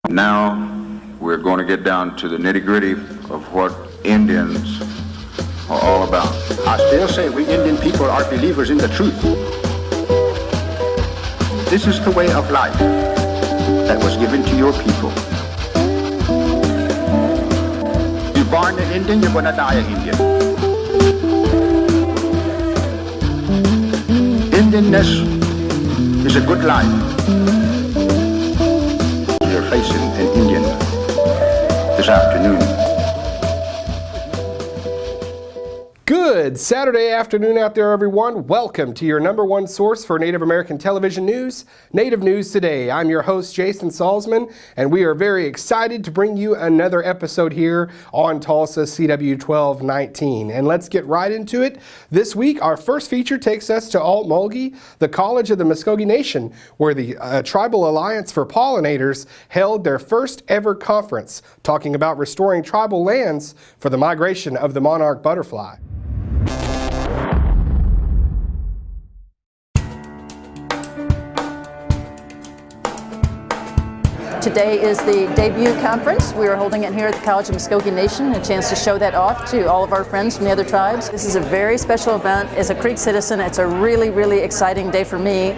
Now we're going to get down to the nitty-gritty of what Indians are all about. I still say we Indian people are believers in the truth. This is the way of life that was given to your people. You're born an Indian, you're going to die an Indian. Indianness is a good life. You're facing an Indian this afternoon. Good Saturday afternoon out there, everyone. Welcome to your number one source for Native American television news, Native News Today. I'm your host, Jason Salzman, and we are very excited to bring you another episode here on Tulsa CW 1219. And let's get right into it. This week, our first feature takes us to Alt-Molgee, the College of the Muskogee Nation, where the Tribal Alliance for Pollinators held their first ever conference, talking about restoring tribal lands for the migration of the monarch butterfly. Today is the debut conference. We are holding it here at the College of Muskogee Nation, a chance to show that off to all of our friends from the other tribes. This is a very special event. As a Creek citizen, it's a really, really exciting day for me.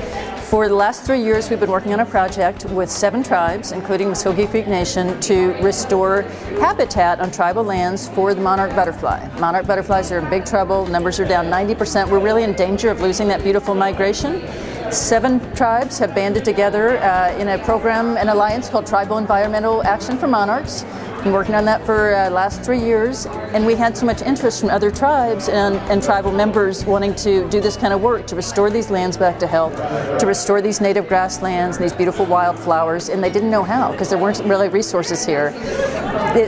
For the last 3 years, we've been working on a project with 7 tribes, including Muskogee Creek Nation, to restore habitat on tribal lands for the monarch butterfly. Monarch butterflies are in big trouble. Numbers are down 90%. We're really in danger of losing that beautiful migration. 7 tribes have banded together in a program, an alliance called Tribal Environmental Action for Monarchs. Been working on that for the last 3 years, and we had so much interest from other tribes and tribal members wanting to do this kind of work, to restore these lands back to health, to restore these native grasslands and these beautiful wildflowers, and they didn't know how because there weren't really resources here.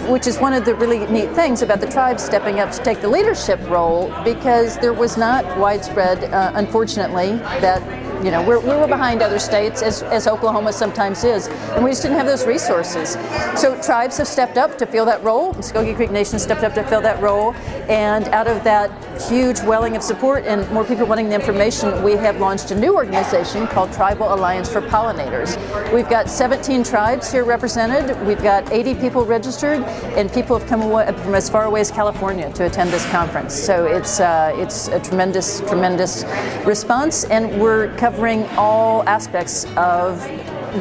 Which is one of the really neat things about the tribes stepping up to take the leadership role, because there was not widespread, unfortunately, that we were behind other states, as Oklahoma sometimes is, and we just didn't have those resources. So tribes have stepped up to fill that role. Muskogee Creek Nation stepped up to fill that role, and out of that huge welling of support and more people wanting the information, we have launched a new organization called Tribal Alliance for Pollinators. We've got 17 tribes here represented. We've got 80 people registered, and people have come from as far away as California to attend this conference. So it's a tremendous, tremendous response, and we're covering all aspects of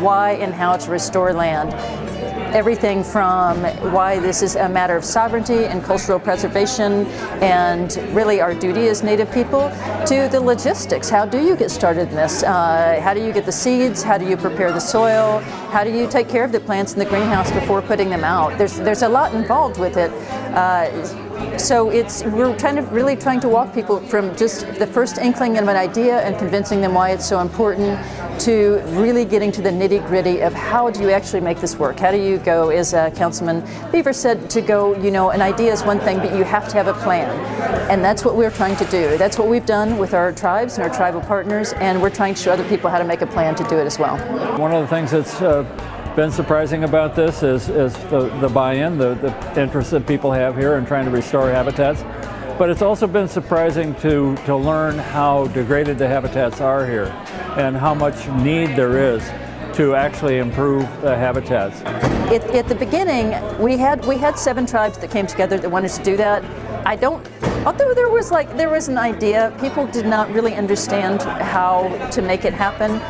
why and how to restore land. Everything from why this is a matter of sovereignty and cultural preservation and really our duty as Native people, to the logistics. How do you get started in this? How do you get the seeds? How do you prepare the soil? How do you take care of the plants in the greenhouse before putting them out? There's a lot involved with it. So we're really trying to walk people from just the first inkling of an idea and convincing them why it's so important, to really getting to the nitty-gritty of how do you actually make this work? How do you go, as Councilman Beaver said, to go, an idea is one thing, but you have to have a plan. And that's what we're trying to do. That's what we've done with our tribes and our tribal partners, and we're trying to show other people how to make a plan to do it as well. One of the things that's been surprising about this is the buy-in, the interest that people have here in trying to restore habitats. But it's also been surprising to learn how degraded the habitats are here and how much need there is to actually improve the habitats. At the beginning, we had 7 tribes that came together that wanted to do that. Although there was an idea, people did not really understand how to make it happen.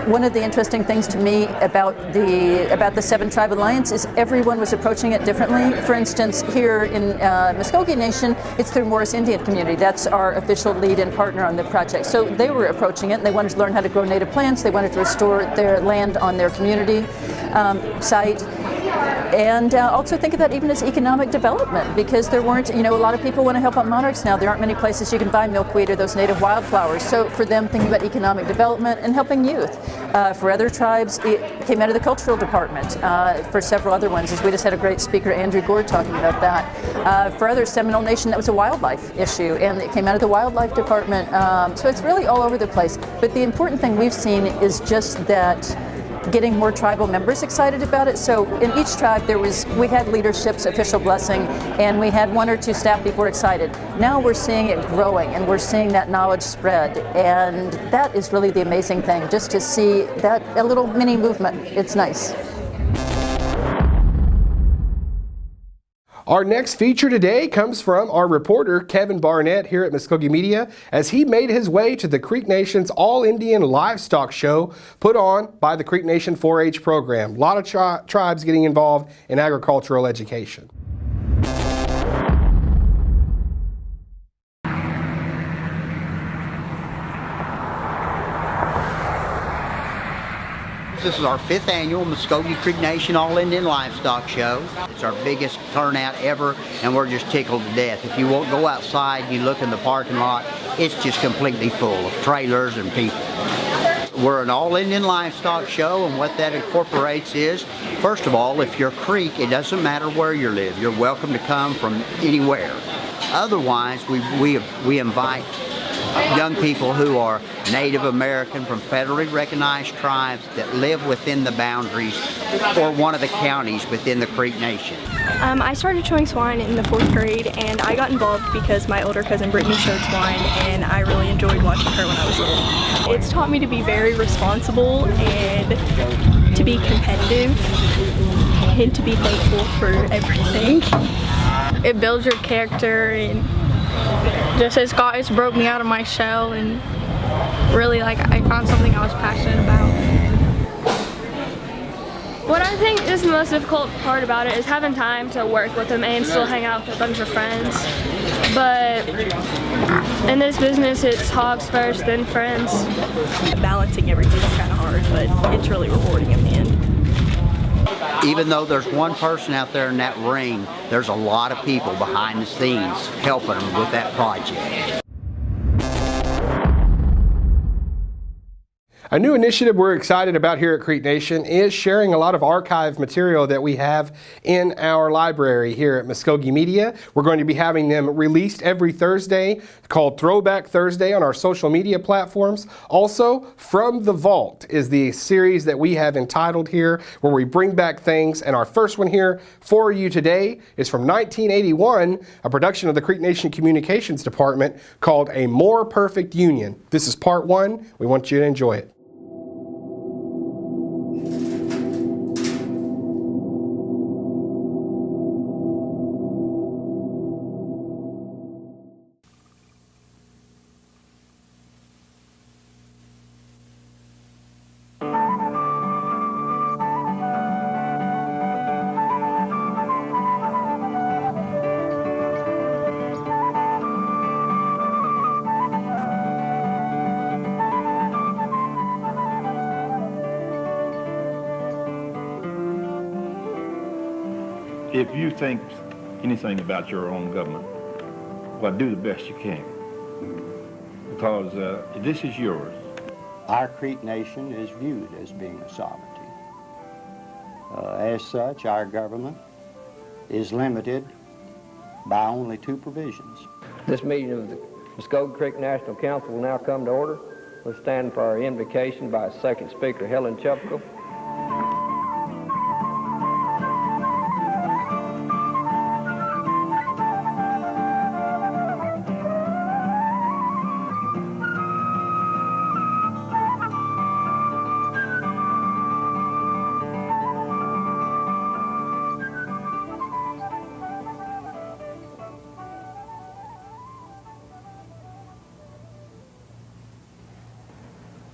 One of the interesting things to me about the 7 Tribe Alliance is everyone was approaching it differently. For instance, here in Muskogee Nation, it's through Morris Indian Community. That's our official lead and partner on the project. So they were approaching it, and they wanted to learn how to grow native plants. They wanted to restore their land on their community site. And also think of that even as economic development, because there weren't, a lot of people want to help out monarchs now. There aren't many places you can buy milkweed or those native wildflowers. So for them, thinking about economic development and helping youth. For other tribes, it came out of the cultural department. For several other ones, as we just had a great speaker, Andrew Gore, talking about that. For others, Seminole Nation, that was a wildlife issue, and it came out of the wildlife department. So it's really all over the place. But the important thing we've seen is just that getting more tribal members excited about it. So in each tribe we had leadership's official blessing, and we had 1 or 2 staff people were excited. Now we're seeing it growing, and we're seeing that knowledge spread, and that is really the amazing thing, just to see that a little mini movement. It's nice. Our next feature today comes from our reporter Kevin Barnett here at Muskogee Media as he made his way to the Creek Nation's All-Indian Livestock Show put on by the Creek Nation 4-H program. A lot of tribes getting involved in agricultural education. This is our 5th annual Muskogee Creek Nation All-Indian Livestock Show. It's our biggest turnout ever, and we're just tickled to death. If you won't go outside, you look in the parking lot, it's just completely full of trailers and people. We're an all-Indian livestock show, and what that incorporates is, first of all, if you're Creek, it doesn't matter where you live. You're welcome to come from anywhere. Otherwise, we invite young people who are Native American from federally recognized tribes that live within the boundaries or one of the counties within the Creek Nation. I started showing swine in the 4th grade, and I got involved because my older cousin Brittany showed swine, and I really enjoyed watching her when I was little. It's taught me to be very responsible and to be competitive and to be thankful for everything. It builds your character, and just it's broke me out of my shell, and really I found something I was passionate about. What I think is the most difficult part about it is having time to work with them and still hang out with a bunch of friends. But in this business, it's hogs first, then friends. Balancing everything is kind of hard, but it's really rewarding in the end. Even though there's one person out there in that ring, there's a lot of people behind the scenes helping them with that project. A new initiative we're excited about here at Creek Nation is sharing a lot of archive material that we have in our library here at Muskogee Media. We're going to be having them released every Thursday called Throwback Thursday on our social media platforms. Also, From the Vault is the series that we have entitled here where we bring back things, and our first one here for you today is from 1981, a production of the Creek Nation Communications Department called A More Perfect Union. This is part 1. We want you to enjoy it. If you think anything about your own government, well, do the best you can, because this is yours. Our Creek Nation is viewed as being a sovereignty. As such, our government is limited by only 2 provisions. This meeting of the Muskogee Creek National Council will now come to order. We'll stand for our invocation by second speaker, Helen Chupko.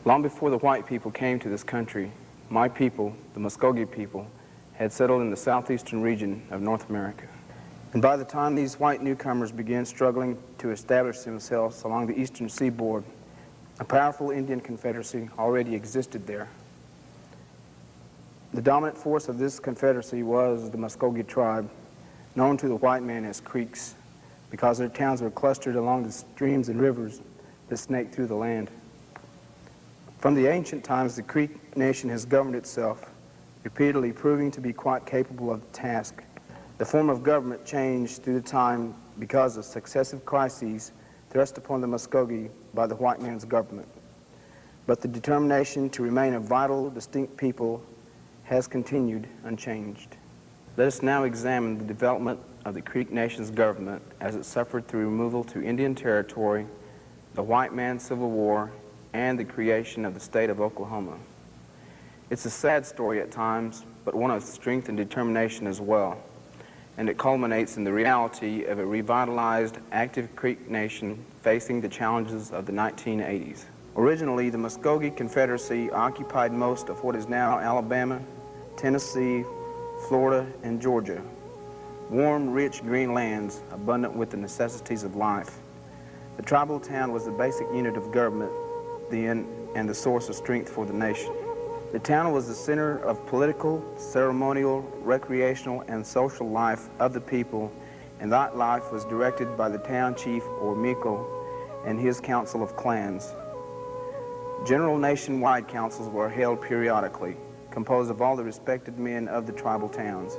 Long before the white people came to this country, my people, the Muskogee people, had settled in the southeastern region of North America. And by the time these white newcomers began struggling to establish themselves along the eastern seaboard, a powerful Indian confederacy already existed there. The dominant force of this confederacy was the Muskogee tribe, known to the white man as Creeks, because their towns were clustered along the streams and rivers that snaked through the land. From the ancient times, the Creek Nation has governed itself, repeatedly proving to be quite capable of the task. The form of government changed through the time because of successive crises thrust upon the Muskogee by the white man's government. But the determination to remain a vital, distinct people has continued unchanged. Let us now examine the development of the Creek Nation's government as it suffered through removal to Indian Territory, the white man's Civil War, and the creation of the state of Oklahoma. It's a sad story at times, but one of strength and determination as well. and it culminates in the reality of a revitalized, active Creek nation facing the challenges of the 1980s. Originally, the Muskogee Confederacy occupied most of what is now Alabama, Tennessee, Florida, and Georgia. Warm, rich, green lands, abundant with the necessities of life. The tribal town was the basic unit of government then and the source of strength for the nation. The town was the center of political, ceremonial, recreational, and social life of the people, and that life was directed by the town chief, or Miko, and his council of clans. General nationwide councils were held periodically, composed of all the respected men of the tribal towns.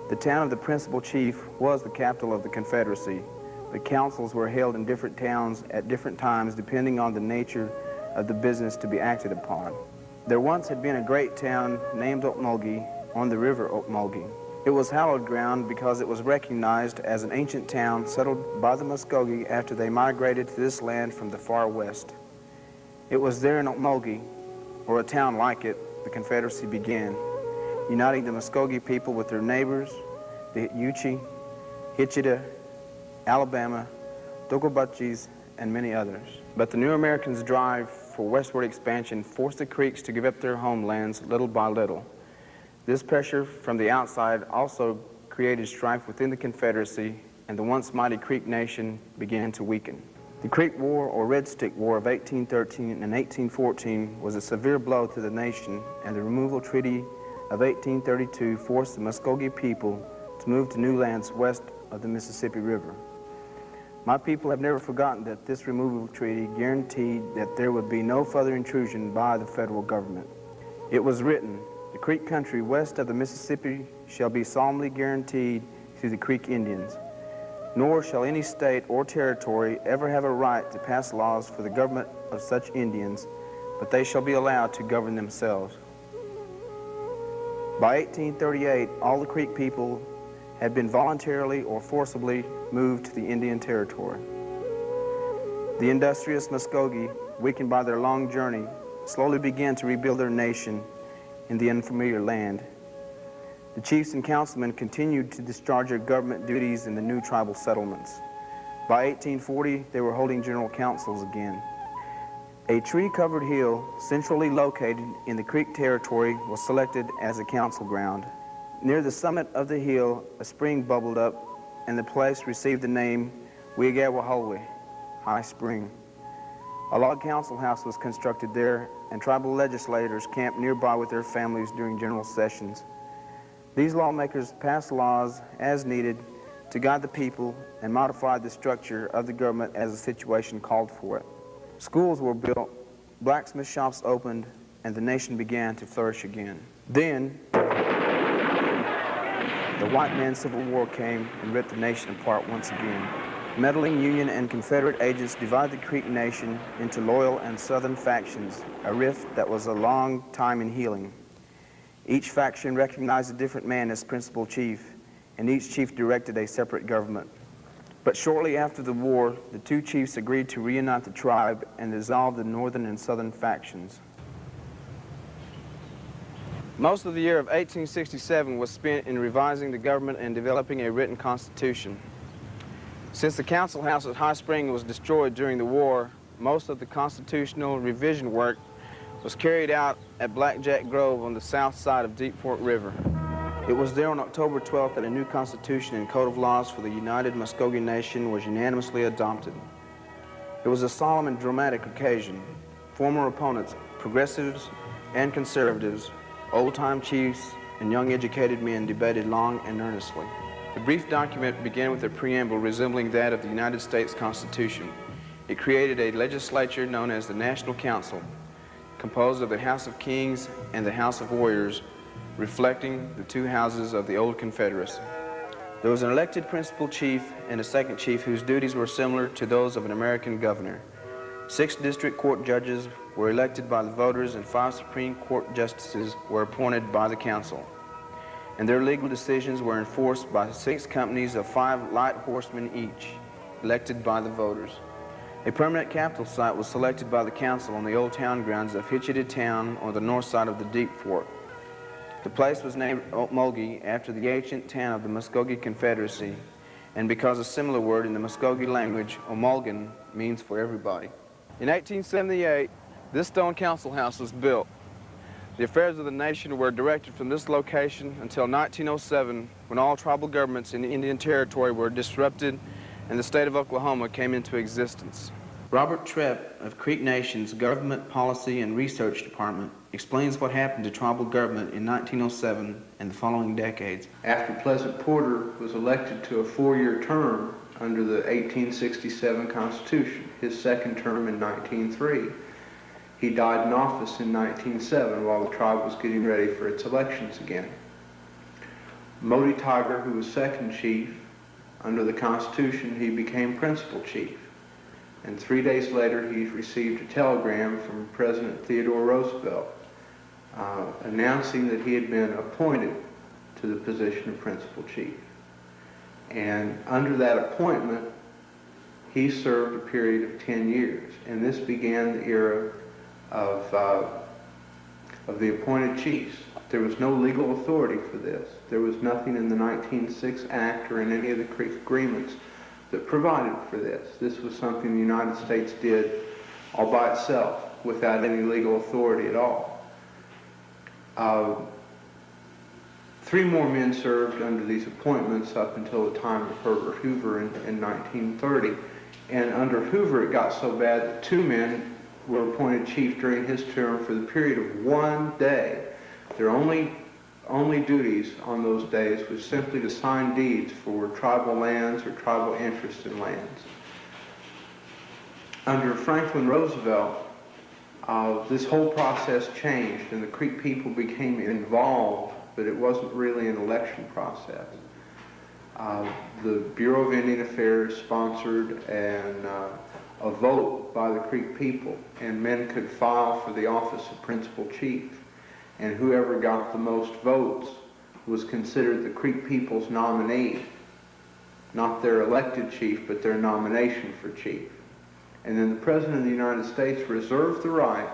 The town of the principal chief was the capital of the Confederacy. The councils were held in different towns at different times depending on the nature of the business to be acted upon. There once had been a great town named Okmulgee on the river Okmulgee. It was hallowed ground because it was recognized as an ancient town settled by the Muskogee after they migrated to this land from the far west. It was there in Okmulgee, or a town like it, the Confederacy began, uniting the Muskogee people with their neighbors, the Yuchi, Hitchita, Alabama, Dokobachis, and many others. But the New Americans' drive for westward expansion forced the Creeks to give up their homelands little by little. This pressure from the outside also created strife within the Confederacy, and the once mighty Creek nation began to weaken. The Creek War, or Red Stick War, of 1813 and 1814 was a severe blow to the nation, and the Removal Treaty of 1832 forced the Muskogee people to move to new lands west of the Mississippi River. My people have never forgotten that this removal treaty guaranteed that there would be no further intrusion by the federal government. It was written, "The Creek country west of the Mississippi shall be solemnly guaranteed to the Creek Indians, nor shall any state or territory ever have a right to pass laws for the government of such Indians, but they shall be allowed to govern themselves." By 1838, all the Creek people had been voluntarily or forcibly moved to the Indian Territory. The industrious Muskogee, weakened by their long journey, slowly began to rebuild their nation in the unfamiliar land. The chiefs and councilmen continued to discharge their government duties in the new tribal settlements. By 1840, they were holding general councils again. A tree-covered hill centrally located in the Creek territory was selected as a council ground. Near the summit of the hill, a spring bubbled up, and the place received the name Weagawahowe, High Spring. A log council house was constructed there, and tribal legislators camped nearby with their families during general sessions. These lawmakers passed laws as needed to guide the people and modified the structure of the government as the situation called for it. Schools were built, blacksmith shops opened, and the nation began to flourish again. Then, the white man's Civil War came and ripped the nation apart once again. Meddling Union and Confederate agents divided the Creek Nation into loyal and Southern factions, a rift that was a long time in healing. Each faction recognized a different man as principal chief, and each chief directed a separate government. But shortly after the war, the two chiefs agreed to reunite the tribe and dissolve the northern and southern factions. Most of the year of 1867 was spent in revising the government and developing a written constitution. Since the council house at High Spring was destroyed during the war, most of the constitutional revision work was carried out at Blackjack Grove on the south side of Deep Fork River. It was there on October 12th that a new constitution and code of laws for the United Muskogee Nation was unanimously adopted. It was a solemn and dramatic occasion. Former opponents, progressives and conservatives, old-time chiefs, and young educated men debated long and earnestly. The brief document began with a preamble resembling that of the United States Constitution. It created a legislature known as the National Council, composed of the House of Kings and the House of Warriors, reflecting the two houses of the old Confederacy. There was an elected principal chief and a second chief whose duties were similar to those of an American governor. 6 district court judges were elected by the voters, and 5 Supreme Court justices were appointed by the council. And their legal decisions were enforced by 6 companies of 5 light horsemen each, elected by the voters. A permanent capital site was selected by the council on the old town grounds of Hitchita Town on the north side of the Deep Fork. The place was named Okmulgee after the ancient town of the Muskogee Confederacy, and because a similar word in the Muskogee language, Omulgan, means for everybody. In 1878, this stone council house was built. The affairs of the nation were directed from this location until 1907, when all tribal governments in the Indian Territory were disrupted and the state of Oklahoma came into existence. Robert Trepp of Creek Nation's Government Policy and Research Department explains what happened to tribal government in 1907 and the following decades. After Pleasant Porter was elected to a 4-year term under the 1867 Constitution, his second term in 1903, he died in office in 1907 while the tribe was getting ready for its elections again. Modi Tiger, who was second chief, under the Constitution, he became principal chief. And 3 days later, he received a telegram from President Theodore Roosevelt announcing that he had been appointed to the position of principal chief. And under that appointment, he served a period of 10 years. And this began the era of the appointed chiefs. There was no legal authority for this. There was nothing in the 1906 Act or in any of the Creek agreements that provided for this. This was something the United States did all by itself without any legal authority at all. 3 more men served under these appointments up until the time of Herbert Hoover in 1930. And under Hoover, it got so bad that 2 men were appointed chief during his term for the period of 1 day. Their only duties on those days was simply to sign deeds for tribal lands or tribal interest in lands. Under Franklin Roosevelt, this whole process changed and the Creek people became involved, but it wasn't really an election process. The Bureau of Indian Affairs sponsored a vote by the Creek people, and men could file for the office of principal chief. And whoever got the most votes was considered the Creek people's nominee. Not their elected chief, but their nomination for chief. And then the President of the United States reserved the right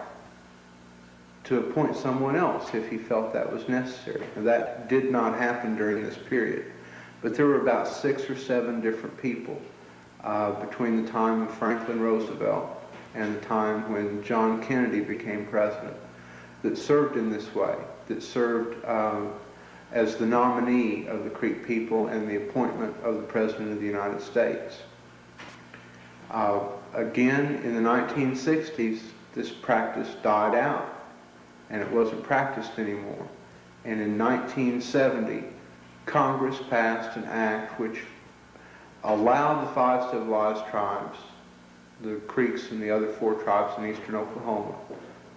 to appoint someone else if he felt that was necessary. And that did not happen during this period. But there were about 6 or 7 different people between the time of Franklin Roosevelt and the time when John Kennedy became president that served in this way, that served as the nominee of the Creek people and the appointment of the President of the United States. Again, in the 1960s, this practice died out, and it wasn't practiced anymore. And in 1970, Congress passed an act which allowed the 5 civilized tribes, the Creeks and the other 4 tribes in eastern Oklahoma,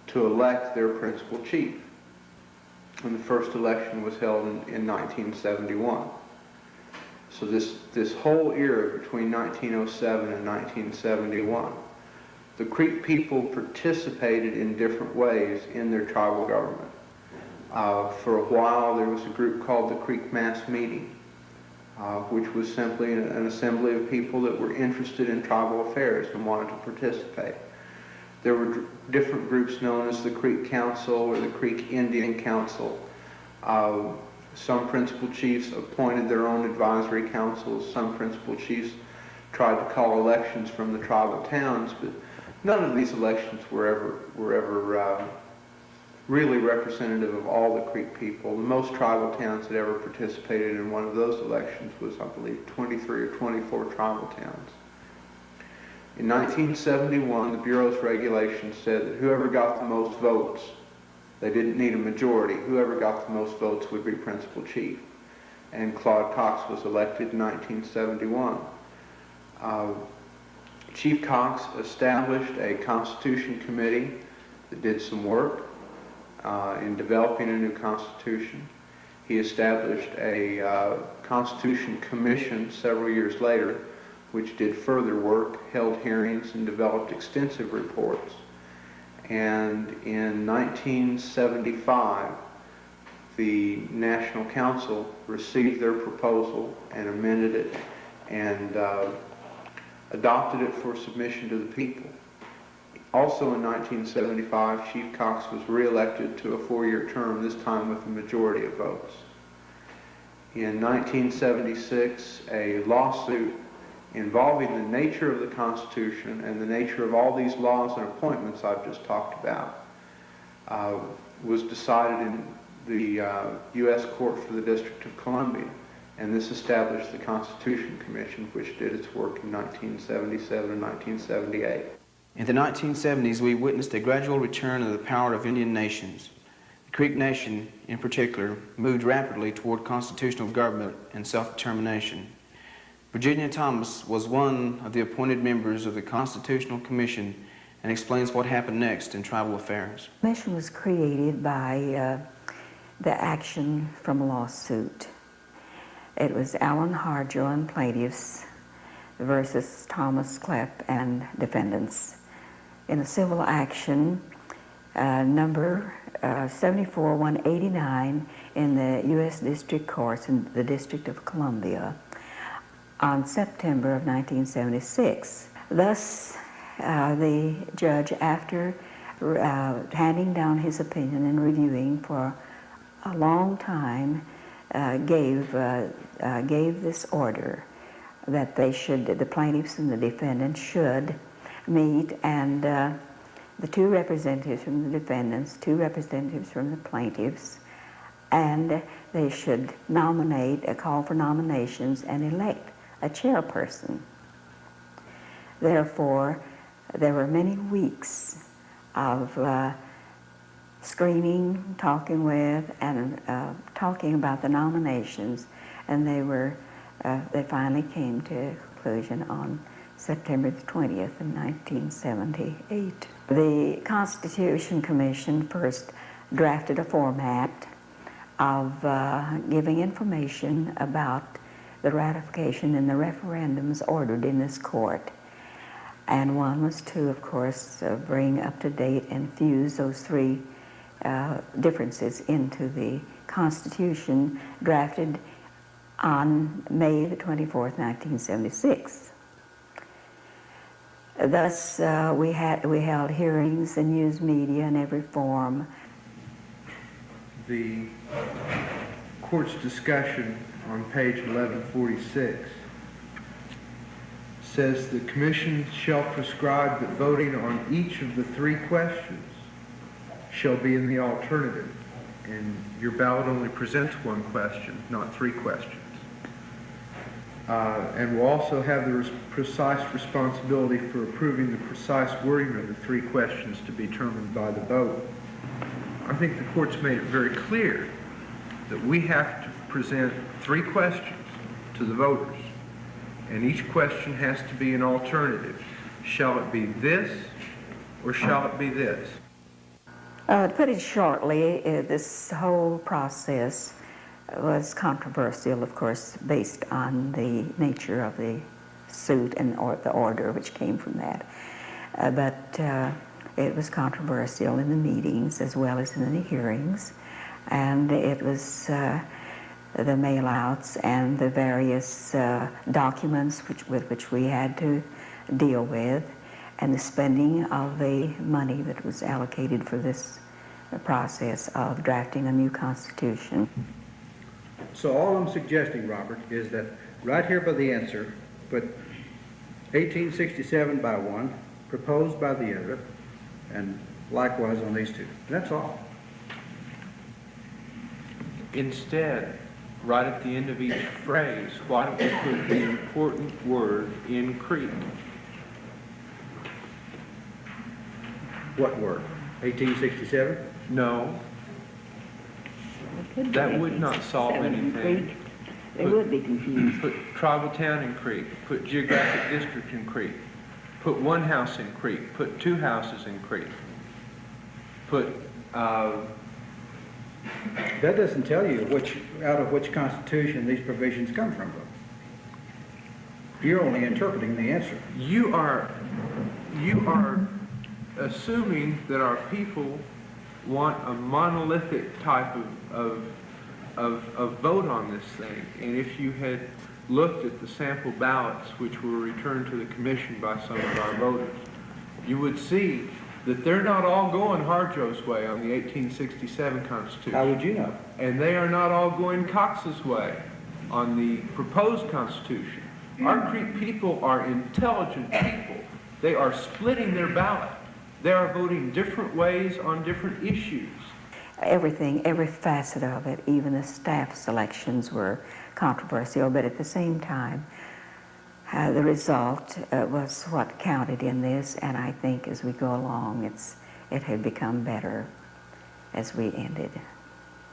to elect their principal chief. And the first election was held in 1971. So this whole era between 1907 and 1971, the Creek people participated in different ways in their tribal government. For a while, there was a group called the Creek Mass Meeting, which was simply an assembly of people that were interested in tribal affairs and wanted to participate. There were different groups known as the Creek Council or the Creek Indian Council. Some principal chiefs appointed their own advisory councils. Some principal chiefs tried to call elections from the tribal towns, but none of these elections were ever really representative of all the Creek people. The most tribal towns that ever participated in one of those elections was, I believe, 23 or 24 tribal towns. In 1971, the Bureau's regulations said that whoever got the most votes, they didn't need a majority, whoever got the most votes would be principal chief. And Claude Cox was elected in 1971. Chief Cox established a Constitution Committee that did some work in developing a new Constitution. He established a Constitution Commission several years later, which did further work, held hearings, and developed extensive reports. And in 1975, the National Council received their proposal and amended it and adopted it for submission to the people. Also in 1975, Chief Cox was re-elected to a 4-year term, this time with a majority of votes. In 1976, a lawsuit involving the nature of the Constitution and the nature of all these laws and appointments I've just talked about was decided in the U.S. Court for the District of Columbia. And this established the Constitution Commission, which did its work in 1977 and 1978. In the 1970s, we witnessed a gradual return of the power of Indian nations. The Creek Nation, in particular, moved rapidly toward constitutional government and self-determination. Virginia Thomas was one of the appointed members of the Constitutional Commission and explains what happened next in tribal affairs. The commission was created by the action from a lawsuit. It was Allen Harjo and plaintiffs versus Thomas Klepp and defendants. In a civil action, number 74-189 in the U.S. District Courts in the District of Columbia on September of 1976. Thus, the judge, after handing down his opinion and reviewing for a long time, gave this order that they should, the plaintiffs and the defendants should meet, and the 2 representatives from the defendants, 2 representatives from the plaintiffs, and they should nominate, call for nominations and elect a chairperson. Therefore, there were many weeks of screening, talking with, and talking about the nominations, and they finally came to a conclusion on September the 20th of 1978. The Constitution Commission first drafted a format of giving information about the ratification and the referendums ordered in this court. And one was to, of course, bring up to date and fuse those 3 differences into the Constitution drafted on May the 24th, 1976. Thus, we held hearings and used media in every form. The court's discussion on page 1146 says the commission shall prescribe that voting on each of the 3 questions shall be in the alternative, and your ballot only presents 1 question, not 3 questions. And will also have the precise responsibility for approving the precise wording of the 3 questions to be determined by the vote. I think the court's made it very clear that we have to present 3 questions to the voters, and each question has to be an alternative. Shall it be this, or shall it be this? To put it shortly, this whole process was controversial, of course, based on the nature of the suit and the order which came from that. But it was controversial in the meetings as well as in the hearings, and it was the mail-outs and the various documents with which we had to deal with, and the spending of the money that was allocated for this process of drafting a new constitution. So all I'm suggesting, Robert, is that right here by the answer, put 1867 by 1, proposed by the other, and likewise on these 2. That's all. Instead, right at the end of each phrase, why don't we put the important word in Creek? What word? 1867? No. That would not solve anything. They would be confused. Put tribal town in Creek. Put geographic district in Creek. Put 1 house in Creek. Put 2 houses in Creek. Put That doesn't tell you out of which constitution these provisions come from, though. You're only interpreting the answer. You are assuming that our people want a monolithic type of vote on this thing. And if you had looked at the sample ballots which were returned to the commission by some of our voters, you would see that they're not all going Harjo's way on the 1867 Constitution. How would you know? And they are not all going Cox's way on the proposed Constitution. Our Creek people are intelligent people. They are splitting their ballot. They are voting different ways on different issues. Everything, every facet of it, even the staff selections were controversial, but at the same time, the result was what counted in this, and I think as we go along, it had become better as we ended.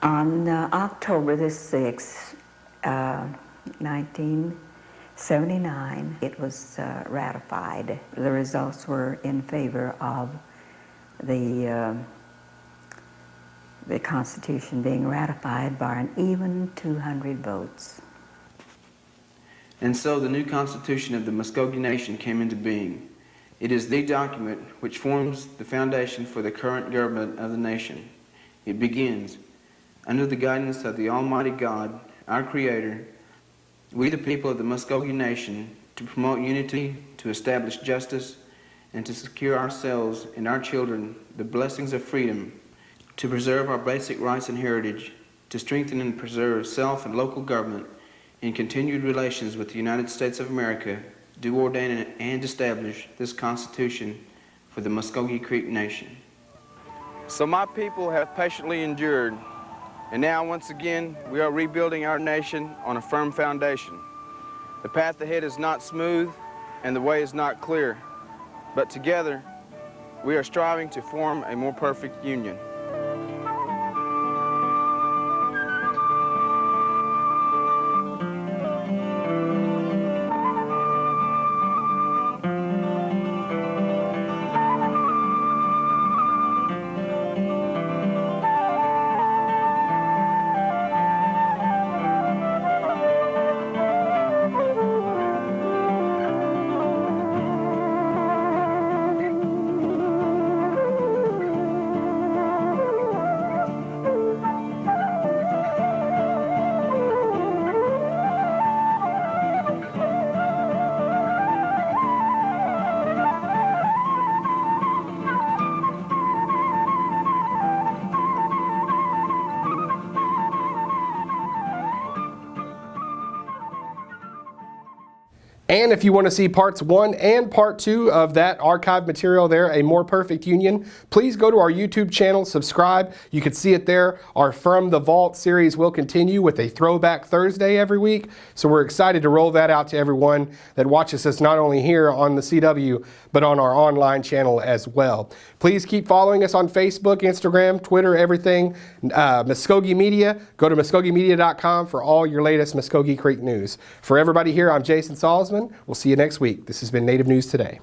On October the 6th, 1979, it was ratified. The results were in favor of the Constitution being ratified by an even 200 votes. And so the new Constitution of the Muskogee Nation came into being. It is the document which forms the foundation for the current government of the nation. It begins, under the guidance of the Almighty God, our Creator, we the people of the Muskogee Nation, to promote unity, to establish justice, and to secure ourselves and our children the blessings of freedom, to preserve our basic rights and heritage, to strengthen and preserve self and local government, in continued relations with the United States of America, do ordain and establish this Constitution for the Muskogee Creek Nation. So my people have patiently endured, and now once again we are rebuilding our nation on a firm foundation. The path ahead is not smooth and the way is not clear, but together we are striving to form a more perfect union. And if you want to see parts 1 and part 2 of that archive material there, A More Perfect Union, please go to our YouTube channel, subscribe. You can see it there. Our From the Vault series will continue with a Throwback Thursday every week. So we're excited to roll that out to everyone that watches us not only here on the CW, but on our online channel as well. Please keep following us on Facebook, Instagram, Twitter, everything. Muskogee Media. Go to MuskogeeMedia.com for all your latest Muskogee Creek news. For everybody here, I'm Jason Salzman. We'll see you next week. This has been Native News Today.